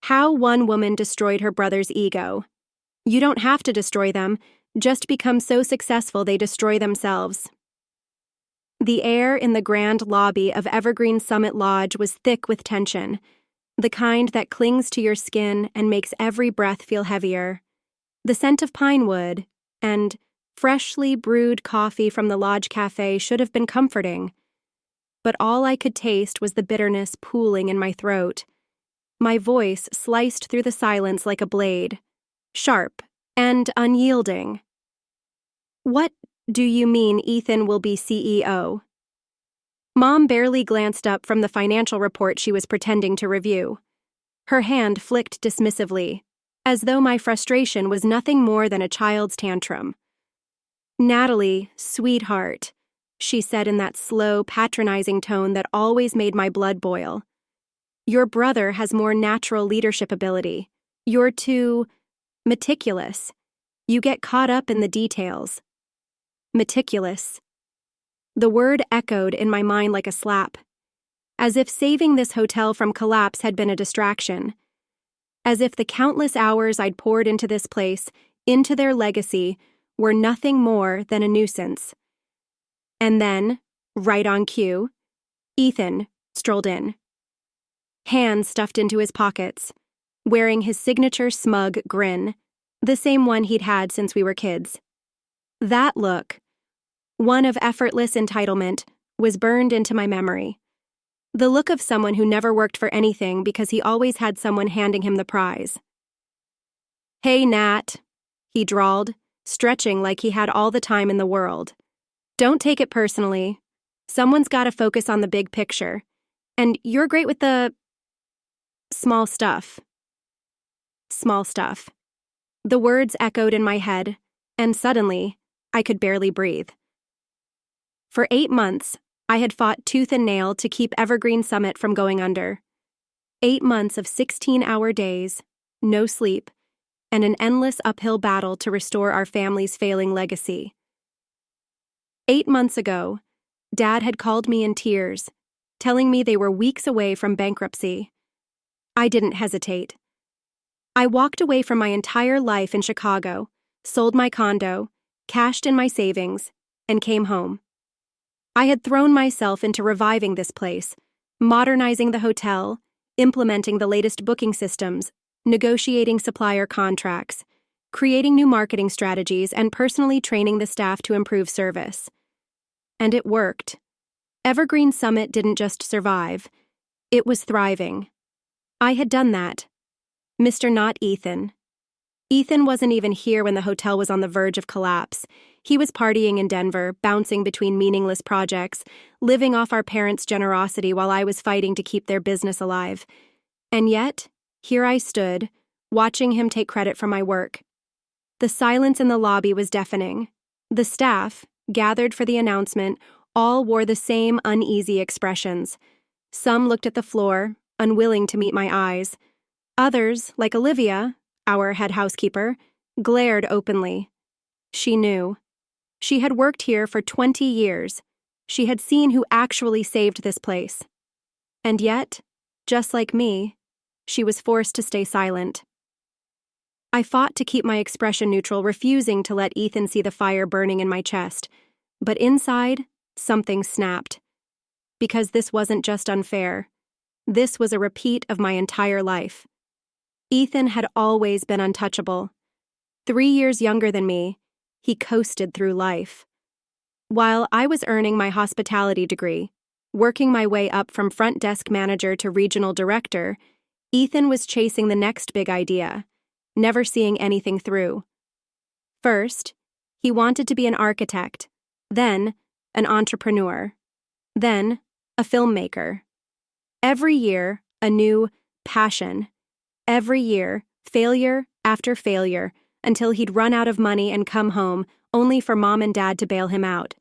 How one woman destroyed her brother's ego. You don't have to destroy them, just become so successful they destroy themselves. The air in the grand lobby of Evergreen Summit Lodge was thick with tension, the kind that clings to your skin and makes every breath feel heavier. The scent of pine wood and freshly brewed coffee from the lodge cafe should have been comforting, but all I could taste was the bitterness pooling in my throat. My voice sliced through the silence like a blade, sharp and unyielding. What do you mean Ethan will be CEO? Mom barely glanced up from the financial report she was pretending to review. Her hand flicked dismissively, as though my frustration was nothing more than a child's tantrum. "Natalie, sweetheart," she said in that slow, patronizing tone that always made my blood boil. "Your brother has more natural leadership ability. You're too meticulous. You get caught up in the details." Meticulous. The word echoed in my mind like a slap, as if saving this hotel from collapse had been a distraction, as if the countless hours I'd poured into this place, into their legacy, were nothing more than a nuisance. And then, right on cue, Ethan strolled in, hands stuffed into his pockets, wearing his signature smug grin, the same one he'd had since we were kids. That look, one of effortless entitlement, was burned into my memory. The look of someone who never worked for anything because he always had someone handing him the prize. "Hey, Nat," he drawled, stretching like he had all the time in the world. "Don't take it personally. Someone's got to focus on the big picture. And you're great with the small stuff." Small stuff. The words echoed in my head, and suddenly, I could barely breathe. For 8 months, I had fought tooth and nail to keep Evergreen Summit from going under. 8 months of 16-hour days, no sleep, and an endless uphill battle to restore our family's failing legacy. 8 months ago, Dad had called me in tears, telling me they were weeks away from bankruptcy. I didn't hesitate. I walked away from my entire life in Chicago, sold my condo, cashed in my savings, and came home. I had thrown myself into reviving this place, modernizing the hotel, implementing the latest booking systems, negotiating supplier contracts, creating new marketing strategies, and personally training the staff to improve service. And it worked. Evergreen Summit didn't just survive, it was thriving. I had done that. Mr. Not Ethan. Ethan wasn't even here when the hotel was on the verge of collapse. He was partying in Denver, bouncing between meaningless projects, living off our parents' generosity while I was fighting to keep their business alive. And yet, here I stood, watching him take credit for my work. The silence in the lobby was deafening. The staff, gathered for the announcement, all wore the same uneasy expressions. Some looked at the floor, unwilling to meet my eyes. Others, like Olivia, our head housekeeper, glared openly. She knew. She had worked here for 20 years. She had seen who actually saved this place. And yet, just like me, she was forced to stay silent. I fought to keep my expression neutral, refusing to let Ethan see the fire burning in my chest. But inside, something snapped. Because this wasn't just unfair. This was a repeat of my entire life. Ethan had always been untouchable. 3 years younger than me, he coasted through life. While I was earning my hospitality degree, working my way up from front desk manager to regional director, Ethan was chasing the next big idea, never seeing anything through. First, he wanted to be an architect, then an entrepreneur, then a filmmaker. Every year, a new passion. Every year, failure after failure, until he'd run out of money and come home, only for Mom and Dad to bail him out.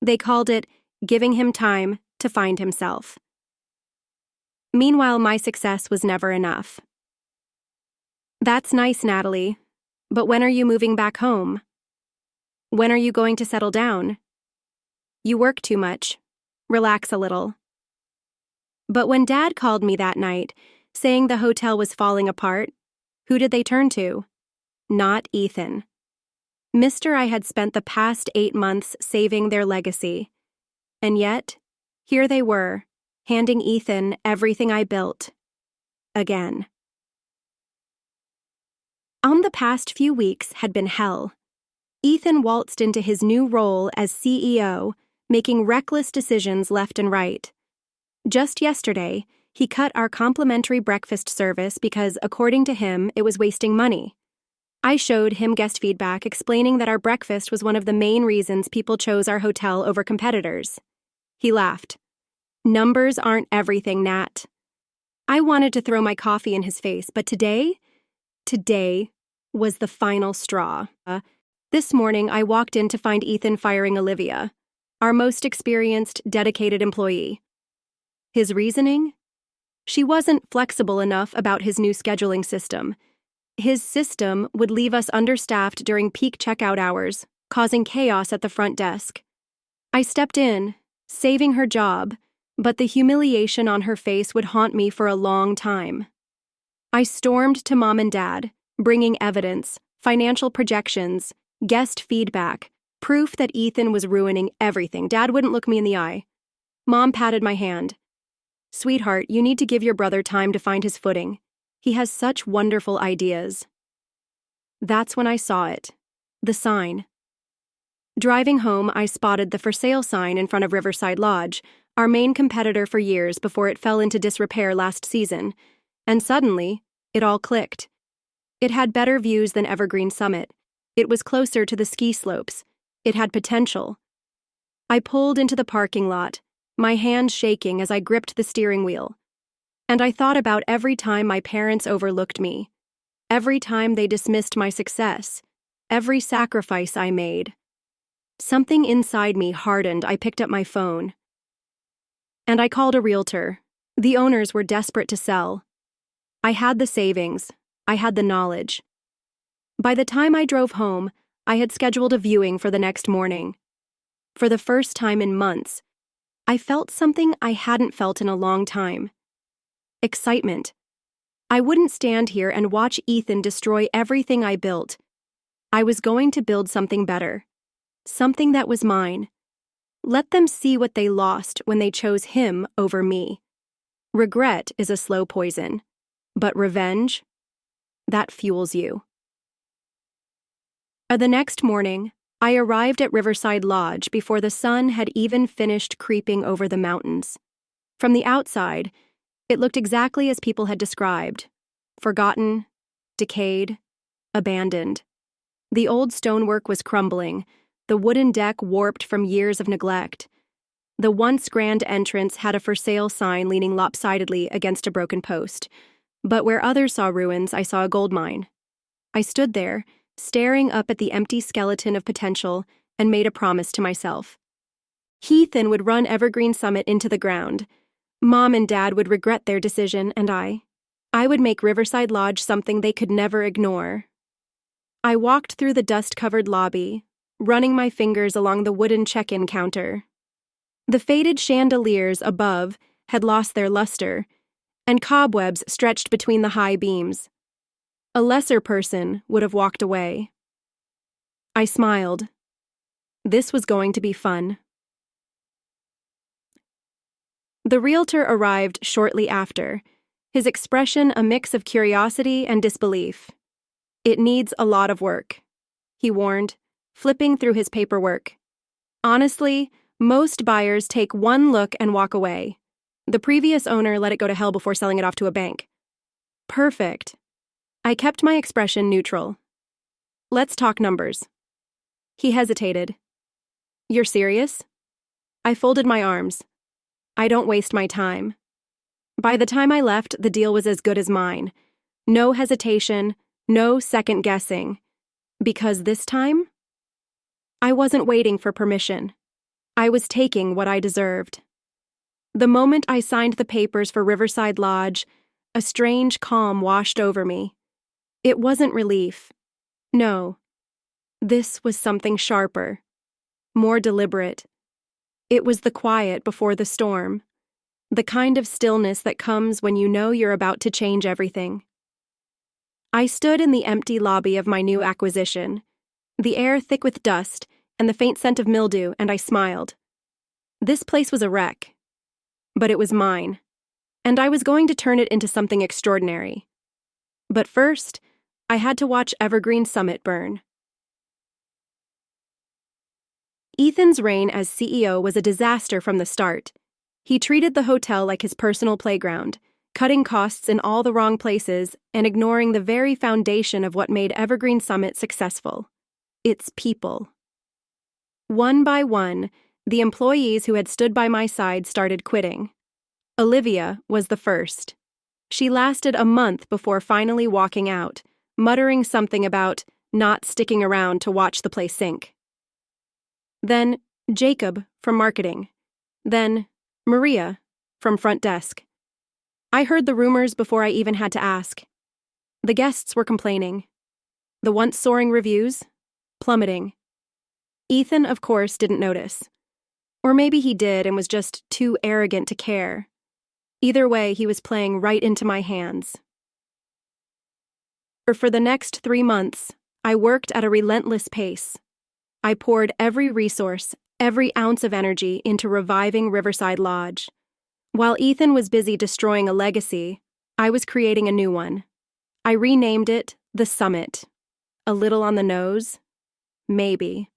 They called it giving him time to find himself. Meanwhile, my success was never enough. "That's nice, Natalie, but when are you moving back home? When are you going to settle down? You work too much. Relax a little." But when Dad called me that night, saying the hotel was falling apart. Who did they turn to? Not Ethan. Mr. I had spent the past 8 months saving their legacy. And yet, here they were, handing Ethan everything I built. Again. The past few weeks had been hell. Ethan waltzed into his new role as CEO, making reckless decisions left and right. Just yesterday, he cut our complimentary breakfast service because, according to him, it was wasting money. I showed him guest feedback explaining that our breakfast was one of the main reasons people chose our hotel over competitors. He laughed. Numbers aren't everything, Nat. I wanted to throw my coffee in his face, but today was the final straw. This morning, I walked in to find Ethan firing Olivia, our most experienced, dedicated employee. His reasoning? She wasn't flexible enough about his new scheduling system. His system would leave us understaffed during peak checkout hours, causing chaos at the front desk. I stepped in, saving her job, but the humiliation on her face would haunt me for a long time. I stormed to Mom and Dad, bringing evidence, financial projections, guest feedback, proof that Ethan was ruining everything. Dad wouldn't look me in the eye. Mom patted my hand. Sweetheart, you need to give your brother time to find his footing. He has such wonderful ideas. That's when I saw it. The sign. Driving home, I spotted the for sale sign in front of Riverside Lodge, our main competitor for years before it fell into disrepair last season, and suddenly, it all clicked. It had better views than Evergreen Summit. It was closer to the ski slopes. It had potential. I pulled into the parking lot, my hands shaking as I gripped the steering wheel. And I thought about every time my parents overlooked me, every time they dismissed my success, every sacrifice I made. Something inside me hardened. I picked up my phone. And I called a realtor. The owners were desperate to sell. I had the savings. I had the knowledge. By the time I drove home, I had scheduled a viewing for the next morning. For the first time in months, I felt something I hadn't felt in a long time. Excitement. I wouldn't stand here and watch Ethan destroy everything I built. I was going to build something better. Something that was mine. Let them see what they lost when they chose him over me. Regret is a slow poison, but revenge, that fuels you. The next morning, I arrived at Riverside Lodge before the sun had even finished creeping over the mountains. From the outside, it looked exactly as people had described. Forgotten, decayed, abandoned. The old stonework was crumbling, the wooden deck warped from years of neglect. The once grand entrance had a for sale sign leaning lopsidedly against a broken post. But where others saw ruins, I saw a gold mine. I stood there, staring up at the empty skeleton of potential, and made a promise to myself. Ethan would run Evergreen Summit into the ground. Mom and Dad would regret their decision, and I would make Riverside Lodge something they could never ignore. I walked through the dust-covered lobby, running my fingers along the wooden check-in counter. The faded chandeliers above had lost their luster, and cobwebs stretched between the high beams. A lesser person would have walked away. I smiled. This was going to be fun. The realtor arrived shortly after, his expression a mix of curiosity and disbelief. It needs a lot of work, he warned, flipping through his paperwork. Honestly, most buyers take one look and walk away. The previous owner let it go to hell before selling it off to a bank. Perfect. I kept my expression neutral. Let's talk numbers. He hesitated. You're serious? I folded my arms. I don't waste my time. By the time I left, the deal was as good as mine. No hesitation, no second guessing. Because this time, I wasn't waiting for permission. I was taking what I deserved. The moment I signed the papers for Riverside Lodge, a strange calm washed over me. It wasn't relief. No. This was something sharper, more deliberate. It was the quiet before the storm. The kind of stillness that comes when you know you're about to change everything. I stood in the empty lobby of my new acquisition, the air thick with dust and the faint scent of mildew, and I smiled. This place was a wreck, but it was mine, and I was going to turn it into something extraordinary. But first, I had to watch Evergreen Summit burn. Ethan's reign as CEO was a disaster from the start. He treated the hotel like his personal playground, cutting costs in all the wrong places and ignoring the very foundation of what made Evergreen Summit successful: its people. One by one, the employees who had stood by my side started quitting. Olivia was the first. She lasted a month before finally walking out, muttering something about not sticking around to watch the place sink. Then Jacob from marketing. Then Maria from front desk. I heard the rumors before I even had to ask. The guests were complaining. The once soaring reviews, plummeting. Ethan, of course, didn't notice. Or maybe he did and was just too arrogant to care. Either way, he was playing right into my hands. For the next 3 months, I worked at a relentless pace. I poured every resource, every ounce of energy into reviving Riverside Lodge. While Ethan was busy destroying a legacy, I was creating a new one. I renamed it The Summit. A little on the nose? Maybe.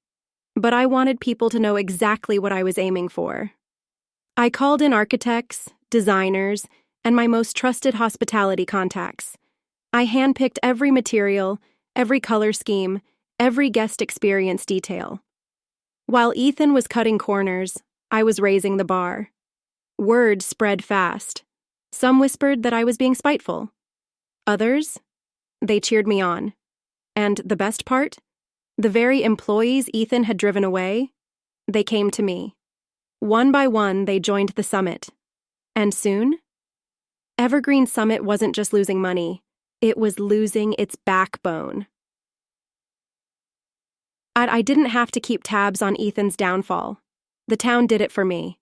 But I wanted people to know exactly what I was aiming for. I called in architects, designers, and my most trusted hospitality contacts. I handpicked every material, every color scheme, every guest experience detail. While Ethan was cutting corners, I was raising the bar. Word spread fast. Some whispered that I was being spiteful. Others, they cheered me on. And the best part? The very employees Ethan had driven away, they came to me. One by one, they joined the summit. And soon, Evergreen Summit wasn't just losing money, it was losing its backbone. I didn't have to keep tabs on Ethan's downfall. The town did it for me.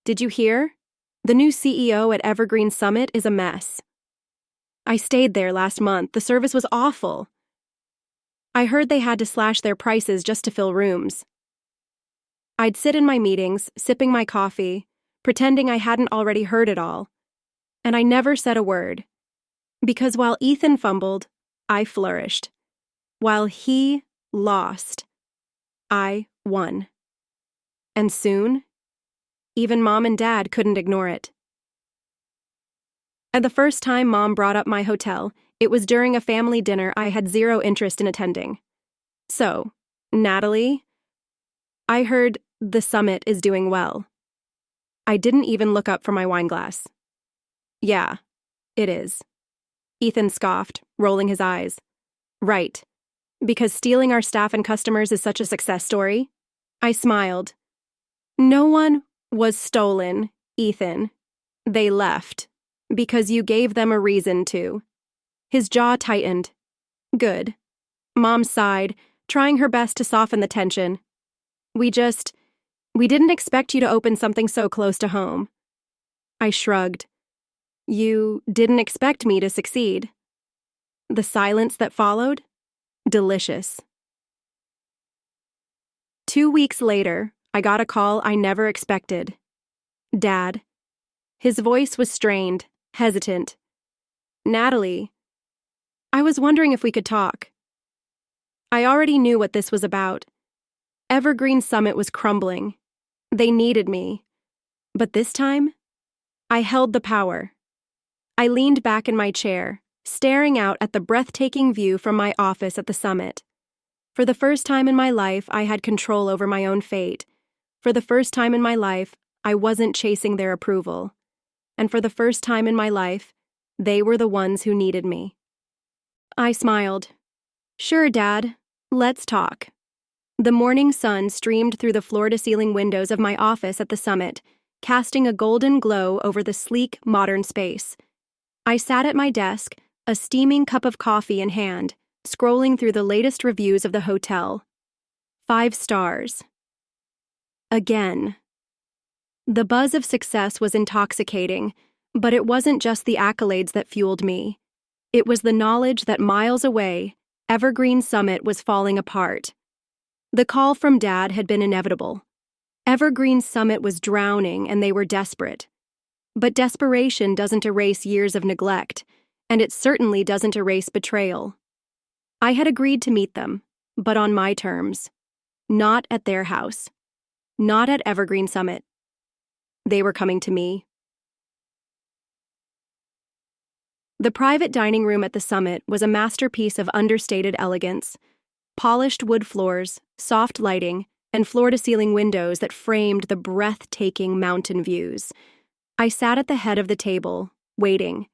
Did you hear? The new CEO at Evergreen Summit is a mess. I stayed there last month. The service was awful. I heard they had to slash their prices just to fill rooms. I'd sit in my meetings, sipping my coffee, pretending I hadn't already heard it all. And I never said a word. Because while Ethan fumbled, I flourished. While he lost, I won. And soon, even Mom and Dad couldn't ignore it. And the first time Mom brought up my hotel, it was during a family dinner I had zero interest in attending. So, Natalie, I heard the summit is doing well. I didn't even look up from my wine glass. Yeah, it is. Ethan scoffed, rolling his eyes. Right. Because stealing our staff and customers is such a success story? I smiled. No one was stolen, Ethan. They left. Because you gave them a reason to. His jaw tightened. Good. Mom sighed, trying her best to soften the tension. We didn't expect you to open something so close to home. I shrugged. You didn't expect me to succeed. The silence that followed? Delicious. 2 weeks later, I got a call I never expected. Dad. His voice was strained, hesitant. Natalie, I was wondering if we could talk. I already knew what this was about. Evergreen Summit was crumbling. They needed me. But this time, I held the power. I leaned back in my chair, staring out at the breathtaking view from my office at the summit. For the first time in my life, I had control over my own fate. For the first time in my life, I wasn't chasing their approval. And for the first time in my life, they were the ones who needed me. I smiled. Sure, Dad. Let's talk. The morning sun streamed through the floor-to-ceiling windows of my office at the summit, casting a golden glow over the sleek, modern space. I sat at my desk, a steaming cup of coffee in hand, scrolling through the latest reviews of the hotel. 5 stars. Again. The buzz of success was intoxicating, but it wasn't just the accolades that fueled me. It was the knowledge that miles away, Evergreen Summit was falling apart. The call from Dad had been inevitable. Evergreen Summit was drowning and they were desperate. But desperation doesn't erase years of neglect, and it certainly doesn't erase betrayal. I had agreed to meet them, but on my terms. Not at their house. Not at Evergreen Summit. They were coming to me. The private dining room at the summit was a masterpiece of understated elegance. Polished wood floors, soft lighting, and floor-to-ceiling windows that framed the breathtaking mountain views. I sat at the head of the table, waiting.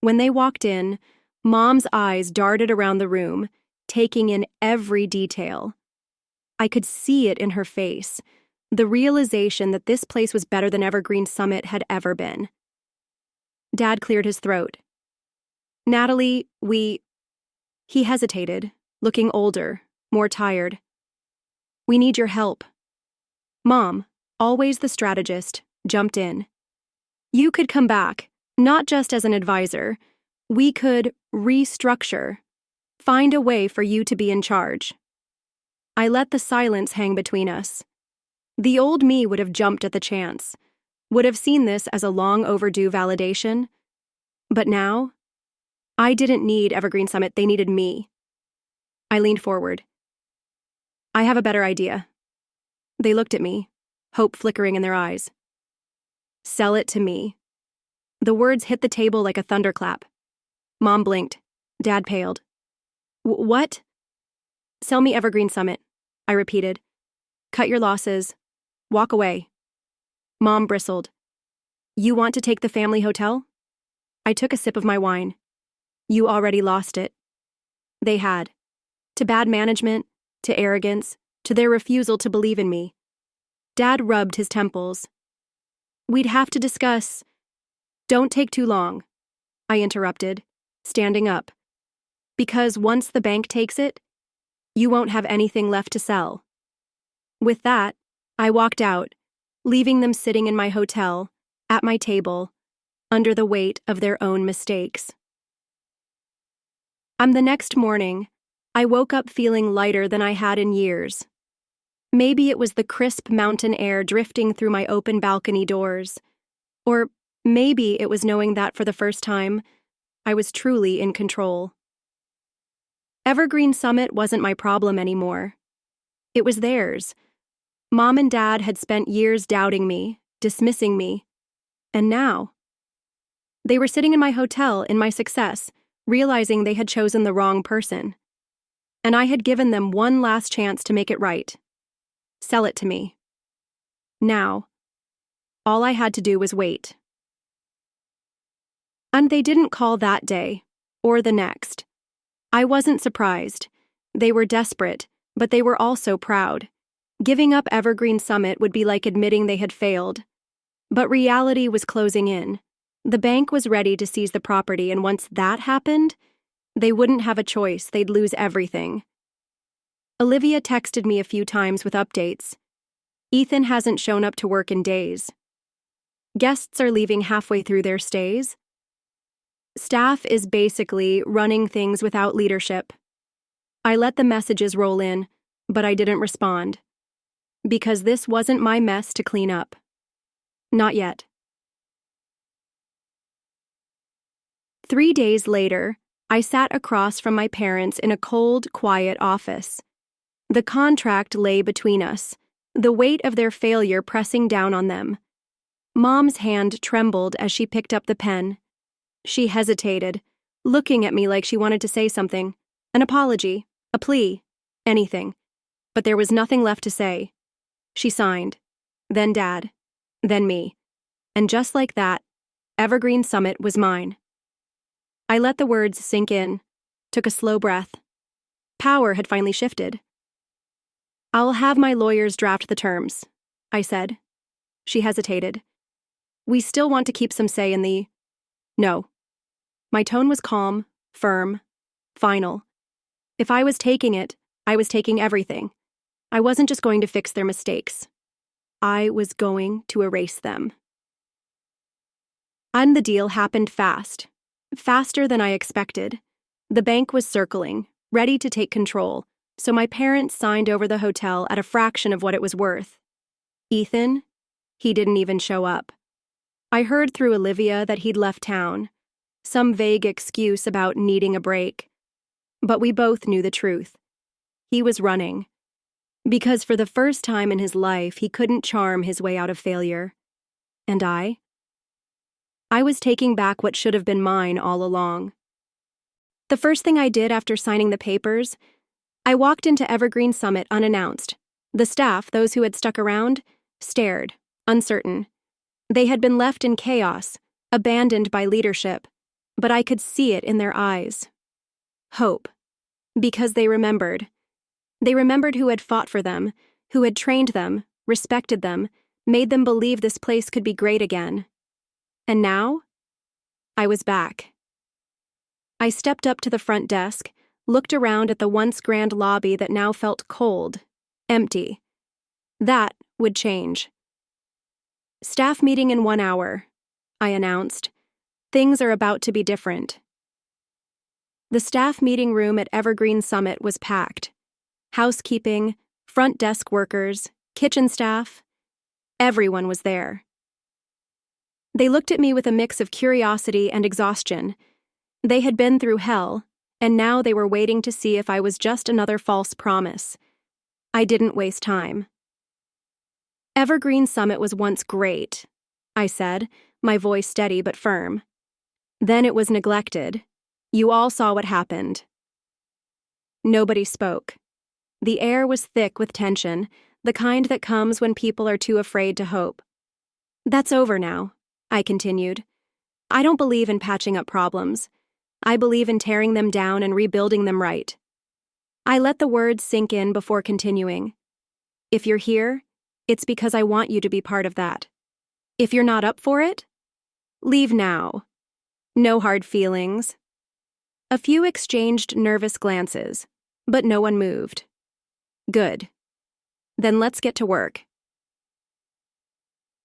When they walked in, Mom's eyes darted around the room, taking in every detail. I could see it in her face, the realization that this place was better than Evergreen Summit had ever been. Dad cleared his throat. Natalie, He hesitated, looking older, more tired. We need your help. Mom, always the strategist, jumped in. You could come back, not just as an advisor. We could restructure, find a way for you to be in charge. I let the silence hang between us. The old me would have jumped at the chance, would have seen this as a long overdue validation. But now, I didn't need Evergreen Summit, they needed me. I leaned forward. I have a better idea. They looked at me, hope flickering in their eyes. Sell it to me. The words hit the table like a thunderclap. Mom blinked. Dad paled. What? Sell me Evergreen Summit, I repeated. Cut your losses. Walk away. Mom bristled. You want to take the family hotel? I took a sip of my wine. You already lost it. They had. To bad management, to arrogance, to their refusal to believe in me. Dad rubbed his temples. We'd have to discuss. Don't take too long, I interrupted, standing up. Because once the bank takes it, you won't have anything left to sell. With that, I walked out, leaving them sitting in my hotel, at my table, under the weight of their own mistakes. The next morning, I woke up feeling lighter than I had in years. Maybe it was the crisp mountain air drifting through my open balcony doors. Or maybe it was knowing that for the first time, I was truly in control. Evergreen Summit wasn't my problem anymore. It was theirs. Mom and Dad had spent years doubting me, dismissing me. And now, they were sitting in my hotel in my success, realizing they had chosen the wrong person. And I had given them one last chance to make it right. Sell it to me. Now, all I had to do was wait. And they didn't call that day, or the next. I wasn't surprised. They were desperate, but they were also proud. Giving up Evergreen Summit would be like admitting they had failed. But reality was closing in. The bank was ready to seize the property, and once that happened, they wouldn't have a choice, they'd lose everything. Olivia texted me a few times with updates. Ethan hasn't shown up to work in days. Guests are leaving halfway through their stays. Staff is basically running things without leadership. I let the messages roll in, but I didn't respond. Because this wasn't my mess to clean up. Not yet. 3 days later, I sat across from my parents in a cold, quiet office. The contract lay between us, the weight of their failure pressing down on them. Mom's hand trembled as she picked up the pen. She hesitated, looking at me like she wanted to say something, an apology, a plea, anything. But there was nothing left to say. She signed, then Dad, then me. And just like that, Evergreen Summit was mine. I let the words sink in, took a slow breath. Power had finally shifted. I'll have my lawyers draft the terms, I said. She hesitated. We still want to keep some say in the... No. My tone was calm, firm, final. If I was taking it, I was taking everything. I wasn't just going to fix their mistakes. I was going to erase them. And the deal happened fast. Faster than I expected. The bank was circling, ready to take control, so my parents signed over the hotel at a fraction of what it was worth. Ethan? He didn't even show up. I heard through Olivia that he'd left town. Some vague excuse about needing a break. But we both knew the truth. He was running. Because for the first time in his life, he couldn't charm his way out of failure. And I was taking back what should have been mine all along. The first thing I did after signing the papers, I walked into Evergreen Summit unannounced. The staff, those who had stuck around, stared, uncertain. They had been left in chaos, abandoned by leadership, but I could see it in their eyes. Hope. Because they remembered. They remembered who had fought for them, who had trained them, respected them, made them believe this place could be great again. And now, I was back. I stepped up to the front desk, looked around at the once grand lobby that now felt cold, empty. That would change. Staff meeting in 1 hour, I announced. Things are about to be different. The staff meeting room at Evergreen Summit was packed. Housekeeping, front desk workers, kitchen staff, everyone was there. They looked at me with a mix of curiosity and exhaustion. They had been through hell, and now they were waiting to see if I was just another false promise. I didn't waste time. Evergreen Summit was once great, I said, my voice steady but firm. Then it was neglected. You all saw what happened. Nobody spoke. The air was thick with tension, the kind that comes when people are too afraid to hope. That's over now, I continued. I don't believe in patching up problems. I believe in tearing them down and rebuilding them right. I let the words sink in before continuing. If you're here, it's because I want you to be part of that. If you're not up for it, leave now. No hard feelings. A few exchanged nervous glances, but no one moved. Good. Then let's get to work.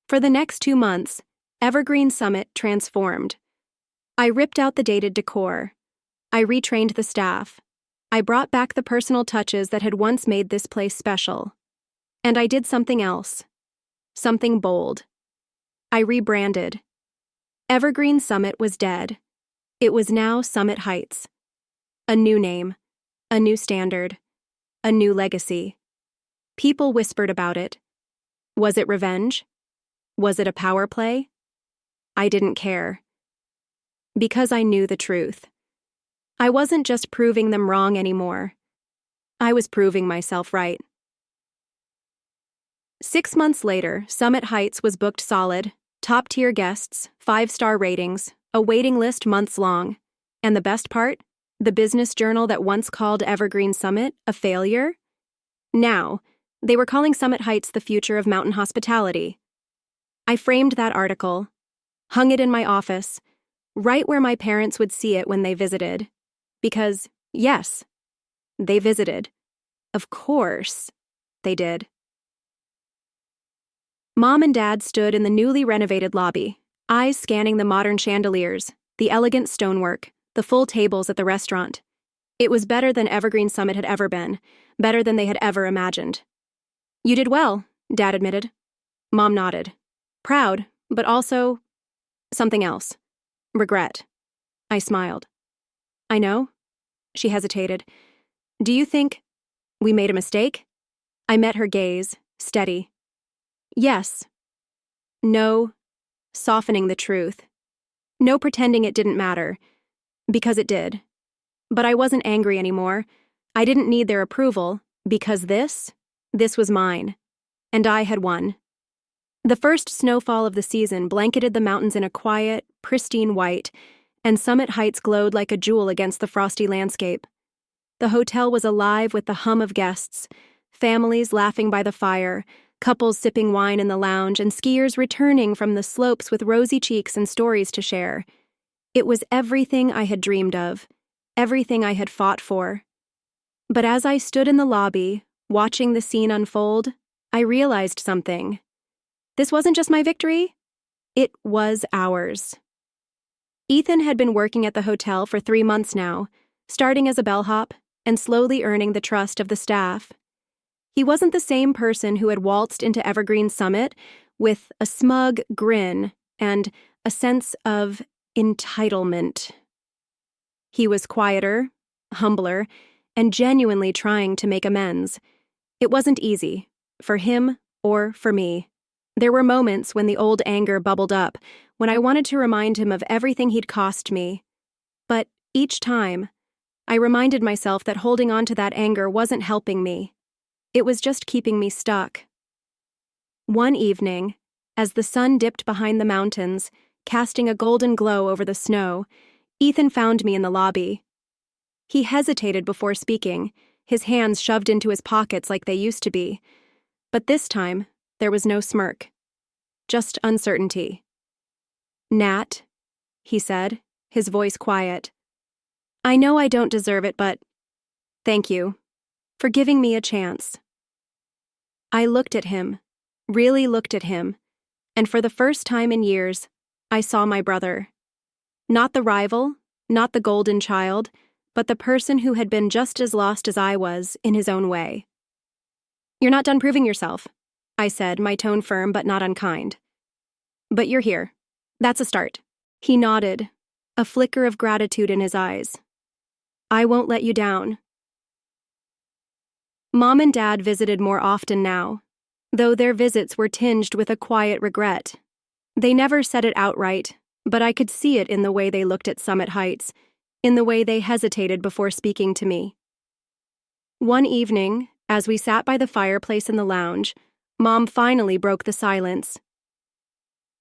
For the next 2 months, Evergreen Summit transformed. I ripped out the dated decor. I retrained the staff. I brought back the personal touches that had once made this place special. And I did something else. Something bold. I rebranded. Evergreen Summit was dead. It was now Summit Heights. A new name. A new standard. A new legacy. People whispered about it. Was it revenge? Was it a power play? I didn't care. Because I knew the truth. I wasn't just proving them wrong anymore. I was proving myself right. 6 months later, Summit Heights was booked solid, top-tier guests, 5-star ratings, a waiting list months long. And the best part? The business journal that once called Evergreen Summit a failure? Now, they were calling Summit Heights the future of mountain hospitality. I framed that article, hung it in my office, right where my parents would see it when they visited. Because, yes, they visited. Of course, they did. Mom and Dad stood in the newly renovated lobby, eyes scanning the modern chandeliers, the elegant stonework, the full tables at the restaurant. It was better than Evergreen Summit had ever been, better than they had ever imagined. You did well, Dad admitted. Mom nodded. Proud, but also something else. Regret. I smiled. I know. She hesitated. Do you think we made a mistake? I met her gaze, steady. Yes. No. Softening the truth. No pretending it didn't matter. Because it did. But I wasn't angry anymore. I didn't need their approval, because this was mine. And I had won. The first snowfall of the season blanketed the mountains in a quiet, pristine white, and Summit Heights glowed like a jewel against the frosty landscape. The hotel was alive with the hum of guests, families laughing by the fire, couples sipping wine in the lounge, and skiers returning from the slopes with rosy cheeks and stories to share. It was everything I had dreamed of, everything I had fought for. But as I stood in the lobby, watching the scene unfold, I realized something. This wasn't just my victory, it was ours. Ethan had been working at the hotel for 3 months now, starting as a bellhop and slowly earning the trust of the staff. He wasn't the same person who had waltzed into Evergreen Summit with a smug grin and a sense of entitlement. He was quieter, humbler, and genuinely trying to make amends. It wasn't easy, for him or for me. There were moments when the old anger bubbled up, when I wanted to remind him of everything he'd cost me. But each time, I reminded myself that holding on to that anger wasn't helping me. It was just keeping me stuck. One evening, as the sun dipped behind the mountains, casting a golden glow over the snow, Ethan found me in the lobby. He hesitated before speaking, his hands shoved into his pockets like they used to be. But this time, there was no smirk. Just uncertainty. "Nat," he said, his voice quiet. "I know I don't deserve it, but thank you for giving me a chance." I looked at him, really looked at him, and for the first time in years, I saw my brother. Not the rival, not the golden child, but the person who had been just as lost as I was in his own way. "You're not done proving yourself," I said, my tone firm but not unkind. "But you're here. That's a start." He nodded, a flicker of gratitude in his eyes. "I won't let you down." Mom and Dad visited more often now, though their visits were tinged with a quiet regret. They never said it outright, but I could see it in the way they looked at Summit Heights, in the way they hesitated before speaking to me. One evening, as we sat by the fireplace in the lounge, Mom finally broke the silence.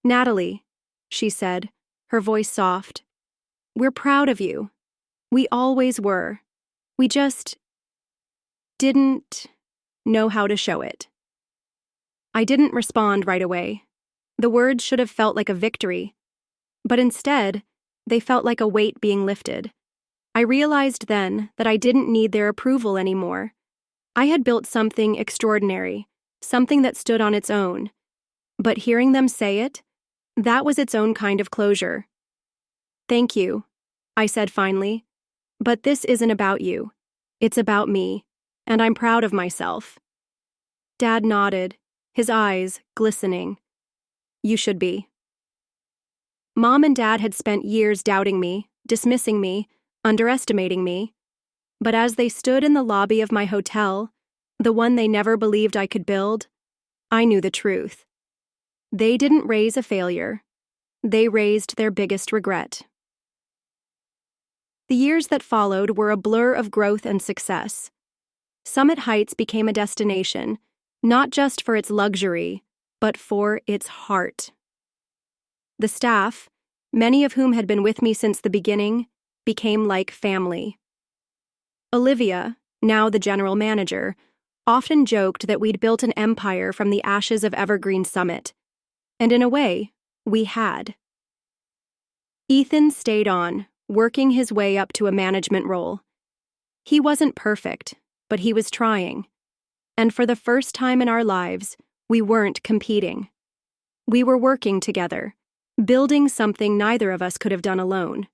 "Natalie," she said, her voice soft, "we're proud of you. We always were. We just didn't know how to show it." I didn't respond right away. The words should have felt like a victory, but instead, they felt like a weight being lifted. I realized then that I didn't need their approval anymore. I had built something extraordinary, something that stood on its own. But hearing them say it, that was its own kind of closure. "Thank you," I said finally, "but this isn't about you. It's about me, and I'm proud of myself." Dad nodded, his eyes glistening. "You should be." Mom and Dad had spent years doubting me, dismissing me, underestimating me. But as they stood in the lobby of my hotel, the one they never believed I could build, I knew the truth. They didn't raise a failure. They raised their biggest regret. The years that followed were a blur of growth and success. Summit Heights became a destination, not just for its luxury, but for its heart. The staff, many of whom had been with me since the beginning, became like family. Olivia, now the general manager, often joked that we'd built an empire from the ashes of Evergreen Summit. And in a way, we had. Ethan stayed on, working his way up to a management role. He wasn't perfect, but he was trying. And for the first time in our lives, we weren't competing. We were working together, building something neither of us could have done alone.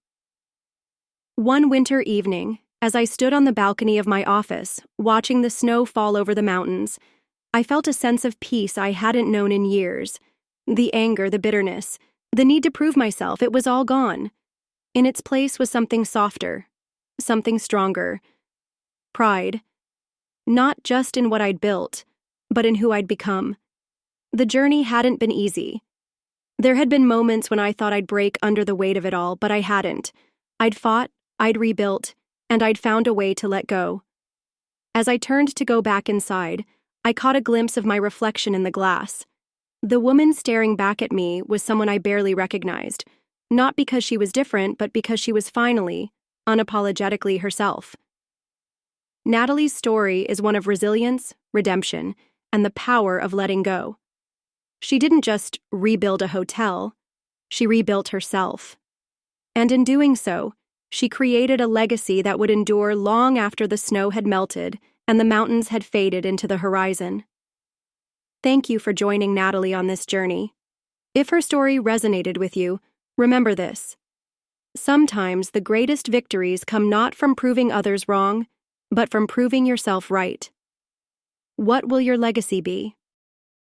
One winter evening, as I stood on the balcony of my office, watching the snow fall over the mountains, I felt a sense of peace I hadn't known in years. The anger, the bitterness, the need to prove myself, it was all gone. In its place was something softer, something stronger. Pride. Not just in what I'd built, but in who I'd become. The journey hadn't been easy. There had been moments when I thought I'd break under the weight of it all, but I hadn't. I'd fought, I'd rebuilt, and I'd found a way to let go. As I turned to go back inside, I caught a glimpse of my reflection in the glass. The woman staring back at me was someone I barely recognized, not because she was different, but because she was finally, unapologetically herself. Natalie's story is one of resilience, redemption, and the power of letting go. She didn't just rebuild a hotel, she rebuilt herself. And in doing so, she created a legacy that would endure long after the snow had melted and the mountains had faded into the horizon. Thank you for joining Natalie on this journey. If her story resonated with you, remember this. Sometimes the greatest victories come not from proving others wrong, but from proving yourself right. What will your legacy be?